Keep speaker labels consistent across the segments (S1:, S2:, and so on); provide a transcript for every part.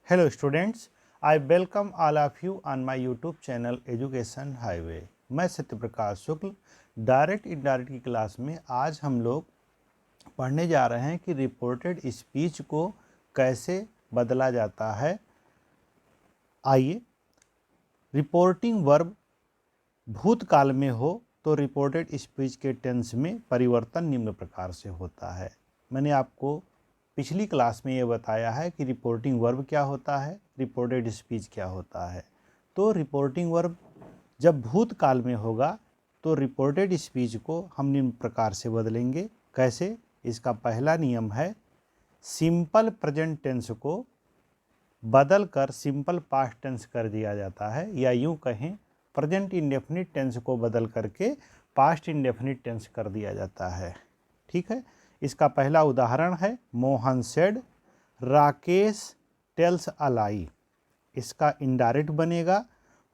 S1: Hello students, I welcome all of you on my YouTube channel Education Highway। मैं सत्यप्रकाश शुक्ल direct indirect की class में आज हम लोग पढ़ने जा रहे हैं कि रिपोर्टेड स्पीच को कैसे बदला जाता है। आइए, रिपोर्टिंग वर्ब भूतकाल में हो तो रिपोर्टेड स्पीच के टेंस में परिवर्तन निम्न प्रकार से होता है। मैंने आपको पिछली क्लास में ये बताया है कि रिपोर्टिंग वर्ब क्या होता है, रिपोर्टेड स्पीच क्या होता है। तो रिपोर्टिंग वर्ब जब भूतकाल में होगा तो रिपोर्टेड स्पीच को हम निम्न प्रकार से बदलेंगे। कैसे? इसका पहला नियम है, सिंपल प्रेजेंट टेंस को बदल कर सिंपल पास्ट टेंस कर दिया जाता है, या यूँ कहें प्रेजेंट इंडेफिनिट टेंस को बदल करके पास्ट इंडेफिनिट टेंस कर दिया जाता है। ठीक है, इसका पहला उदाहरण है Mohan said Rakesh tells a lie. इसका इनडायरेक्ट बनेगा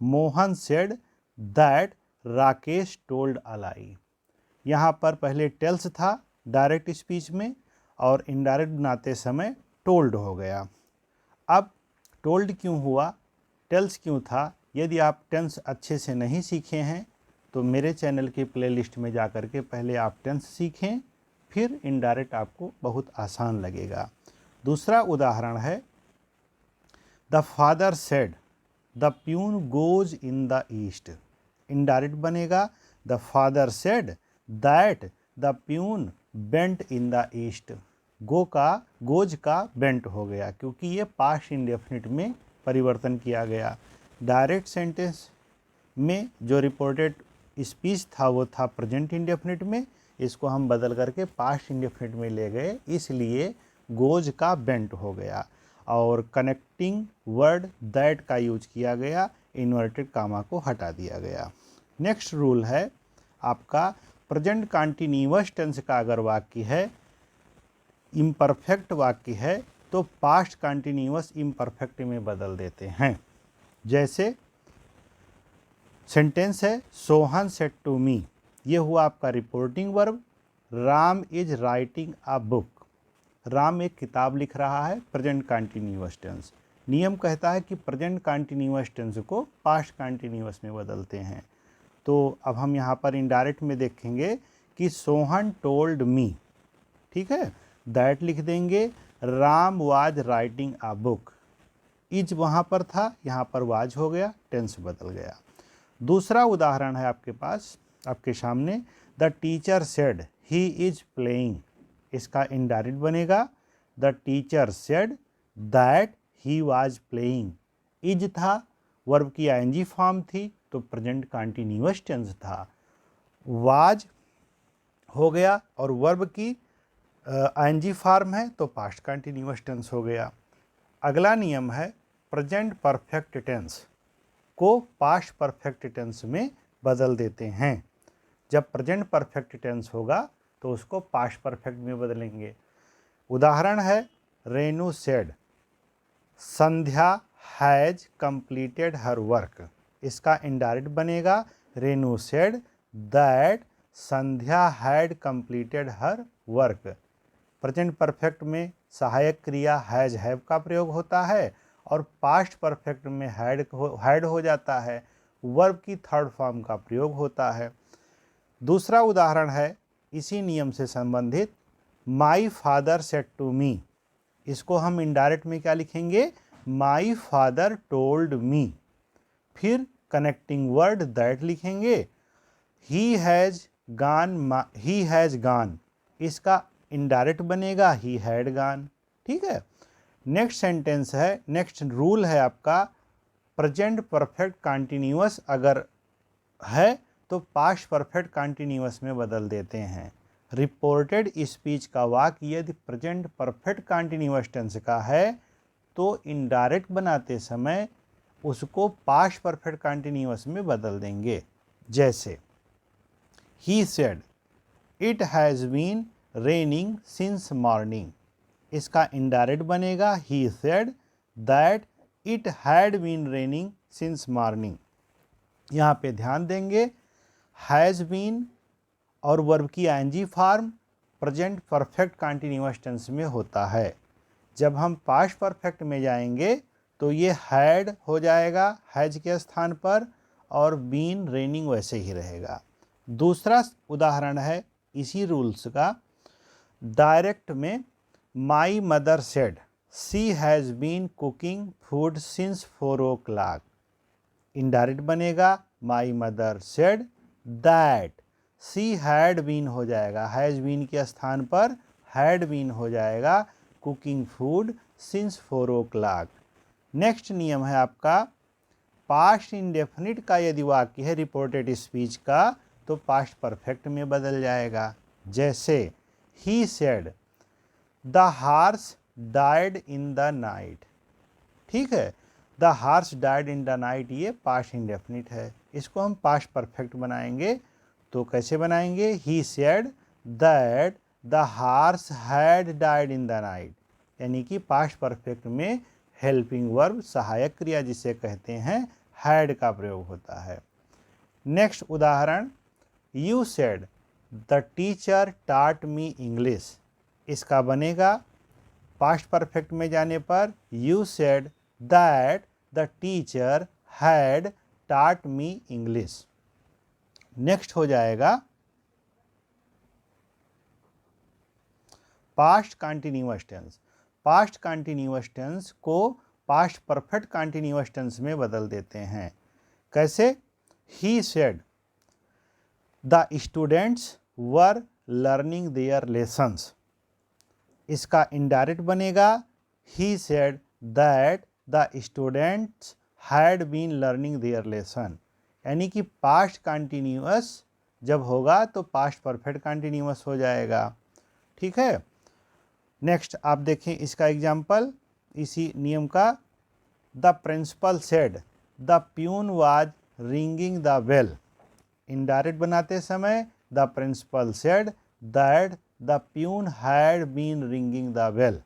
S1: Mohan said that Rakesh told a lie. यहाँ पर पहले टेल्स था डायरेक्ट स्पीच में और इनडायरेक्ट बनाते समय टोल्ड हो गया। अब टोल्ड क्यों हुआ, टेल्स क्यों था? यदि आप टेंस अच्छे से नहीं सीखे हैं तो मेरे चैनल की प्लेलिस्ट में जा कर के पहले आप टेंस सीखें, फिर इनडायरेक्ट आपको बहुत आसान लगेगा। दूसरा उदाहरण है, the father said the peon goes in the east. Indirect बनेगा the father said that the peon bent in the east. Goes का बेंट हो गया क्योंकि ये पास्ट इंडेफिनिट में परिवर्तन किया गया। डायरेक्ट सेंटेंस में जो रिपोर्टेड स्पीच था वो था प्रेजेंट इंडेफिनिट में, इसको हम बदल करके पास्ट इंडेफिनिट में ले गए, इसलिए गोज का बेंट हो गया। और कनेक्टिंग वर्ड दैट का यूज किया गया, इन्वर्टेड कामा को हटा दिया गया। नेक्स्ट रूल है आपका, प्रेजेंट कंटिन्यूअस टेंस का अगर वाक्य है, इम्परफेक्ट वाक्य है, तो पास्ट कंटिन्यूअस इम्परफेक्ट में बदल देते हैं। जैसे सेंटेंस है सोहन सेड टू मी, ये हुआ आपका reporting verb. Ram is writing a book, Ram एक किताब लिख रहा है, प्रेजेंट कंटिन्यूअस टेंस। नियम कहता है कि प्रेजेंट कंटिन्यूअस टेंस को पास्ट कंटिन्यूअस में बदलते हैं। तो अब हम यहाँ पर इनडायरेक्ट में देखेंगे कि सोहन टोल्ड मी, ठीक है, दैट लिख देंगे। Ram was writing a book, is वहाँ पर था, यहाँ पर वाज हो गया, टेंस बदल गया। दूसरा उदाहरण है आपके पास, आपके सामने, the teacher said he is playing. इसका इनडायरेक्ट बनेगा the teacher said that he was playing. Is था, वर्ब की आईएनजी फॉर्म थी तो प्रेजेंट कंटिन्यूअस टेंस था। वाज हो गया और वर्ब की आईएनजी फॉर्म है तो पास्ट कंटिन्यूअस टेंस हो गया। अगला नियम है, प्रेजेंट परफेक्ट टेंस को पास्ट परफेक्ट टेंस में बदल देते हैं। जब प्रेजेंट परफेक्ट टेंस होगा तो उसको पास्ट परफेक्ट में बदलेंगे। उदाहरण है, Renu said Sandhya has completed her work. इसका इनडायरेक्ट बनेगा Renu said that Sandhya had completed her work. Present perfect में सहायक क्रिया हैज हैव का प्रयोग होता है और पास्ट परफेक्ट में हैड हो जाता है, वर्ब की थर्ड फॉर्म का प्रयोग होता है। दूसरा उदाहरण है इसी नियम से संबंधित, my father said to me. इसको हम इनडायरेक्ट में क्या लिखेंगे, माई फादर टोल्ड मी। फिर कनेक्टिंग वर्ड दैट लिखेंगे, ही हैज गॉन। इसका इनडायरेक्ट बनेगा ही हैड गॉन। ठीक है, नेक्स्ट सेंटेंस है, नेक्स्ट रूल है आपका, प्रेजेंट परफेक्ट कंटिन्यूअस अगर है तो पास्ट परफेक्ट कंटिन्यूअस में बदल देते हैं। रिपोर्टेड स्पीच का वाक्य यदि प्रेजेंट परफेक्ट कंटिन्यूअस टेंस का है तो इनडायरेक्ट बनाते समय उसको पास्ट परफेक्ट कंटिन्यूअस में बदल देंगे। जैसे he said it has been raining since morning. इसका इनडायरेक्ट बनेगा he said that it had been raining since morning. यहाँ पे ध्यान देंगे, हैज़ बीन और वर्ब की ING form present perfect continuous tense में होता है। जब हम पास्ट परफेक्ट में जाएंगे तो ये हैड हो जाएगा हैज के स्थान पर, और बीन रेनिंग वैसे ही रहेगा। दूसरा उदाहरण है इसी रूल्स का, डायरेक्ट में my mother said she has been cooking food since 4 o'clock। Indirect बनेगा my mother said that, she had been हो जाएगा, हैज़ बीन के स्थान पर हैड बीन हो जाएगा, cooking food since 4 o'clock। Next नियम है आपका, पास्ट इंडेफिनिट का यदि वाक्य है रिपोर्टेड स्पीच का तो पास्ट परफेक्ट में बदल जाएगा। जैसे he said the horse died in the night. ठीक है, the horse died in the night ये पास्ट इंडेफिनिट है, इसको हम पास्ट परफेक्ट बनाएंगे। तो कैसे बनाएंगे, he said that the horse had died in the night, यानी कि पास्ट परफेक्ट में हेल्पिंग वर्ब सहायक क्रिया जिसे कहते हैं हैड का प्रयोग होता है। नेक्स्ट उदाहरण, यू सेड द टीचर टाट मी इंग्लिश। इसका बनेगा पास्ट परफेक्ट में जाने पर you said that the teacher had taught me English. Next हो जाएगा past continuous tense. Past continuous tense को पास्ट परफेक्ट कंटिन्यूअस टेंस में बदल देते हैं। कैसे, he said the students were learning their lessons. इसका इनडायरेक्ट बनेगा he said that the students had been learning their lesson, यानी कि पास्ट कंटिन्यूअस जब होगा तो पास्ट परफेक्ट कंटिन्यूअस हो जाएगा। ठीक है, नेक्स्ट आप देखें इसका एग्जाम्पल इसी नियम का, the principal said the peon was ringing the bell. Indirect बनाते समय the principal said that the peon had been ringing the bell.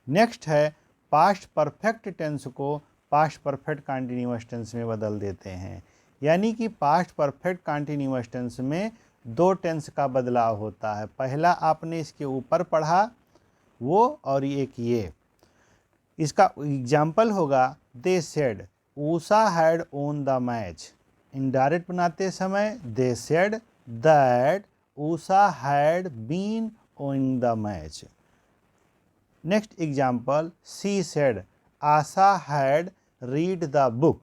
S1: Next है पास्ट परफेक्ट टेंस को पास्ट परफेक्ट कंटिन्यूअस टेंस में बदल देते हैं, यानी कि पास्ट परफेक्ट कंटिन्यूअस टेंस में दो टेंस का बदलाव होता है। पहला आपने इसके ऊपर पढ़ा वो, और एक ये। इसका एग्जाम्पल होगा, they said Usha had won the match. Indirect बनाते समय they said that Usha had been owning the match. Next example, she said Asha had read the book.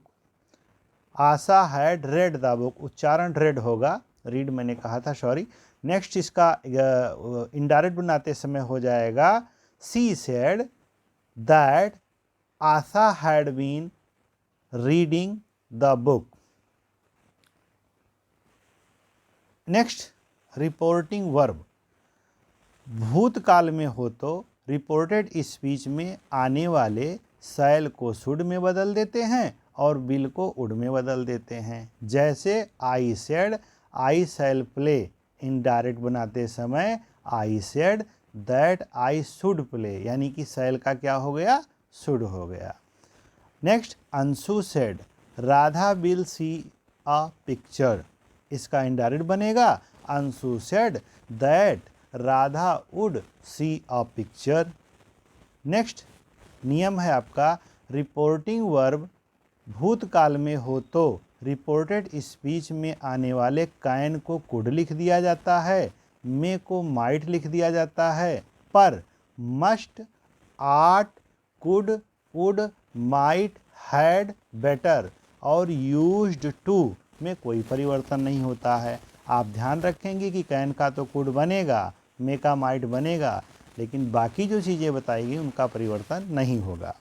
S1: Asha had read the book, उच्चारण रेड होगा, रीड मैंने कहा था, सॉरी। नेक्स्ट इसका indirect बनाते समय हो जाएगा, she said that Asha had been reading the book. Next reporting verb. भूतकाल में हो तो रिपोर्टेड स्पीच में आने वाले शैल को शुड में बदल देते हैं और विल को वुड में बदल देते हैं। जैसे I said I shall play, indirect बनाते समय I said that I should play, यानी कि शैल का क्या हो गया, शुड हो गया। Next, Anshu said Radha will see a picture. इसका इनडायरेक्ट बनेगा Anshu said that Radha would see a picture. Next नियम है आपका, रिपोर्टिंग वर्ब भूतकाल में हो तो रिपोर्टेड स्पीच में आने वाले कैन को कुड लिख दिया जाता है, मे को माइट लिख दिया जाता है, पर must, art, could, would, might, had, better और यूज्ड टू में कोई परिवर्तन नहीं होता है। आप ध्यान रखेंगे कि कैन का तो कुड बनेगा, मे का माइट बनेगा, लेकिन बाकी जो चीज़ें बताई गई उनका परिवर्तन नहीं होगा।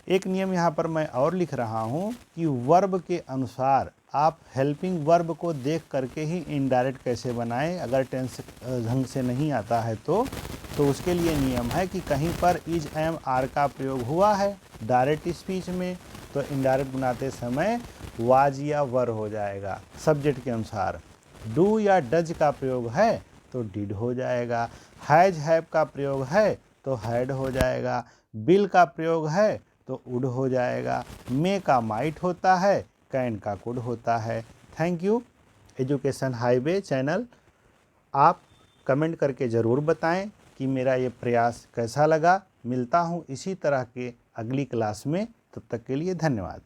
S1: एक नियम यहाँ पर मैं और लिख रहा हूँ कि वर्ब के अनुसार आप हेल्पिंग वर्ब को देख करके ही इनडायरेक्ट कैसे बनाएं। अगर टेंस ढंग से नहीं आता है तो उसके लिए नियम है कि कहीं पर इज, एम, आर का प्रयोग हुआ है डायरेक्ट स्पीच में, तो इनडायरेक्ट बनाते समय वाज या वर हो जाएगा सब्जेक्ट के अनुसार। डू या डज का प्रयोग है तो डिड हो जाएगा। हैज, हैव का प्रयोग है तो हैड हो जाएगा। बिल का प्रयोग है तो वुड हो जाएगा। मे का माइट होता है, कैन का कुड होता है। Thank you. Education highway channel, आप कमेंट करके ज़रूर बताएं कि मेरा ये प्रयास कैसा लगा। मिलता हूँ इसी तरह के अगली क्लास में। तब तक के लिए धन्यवाद।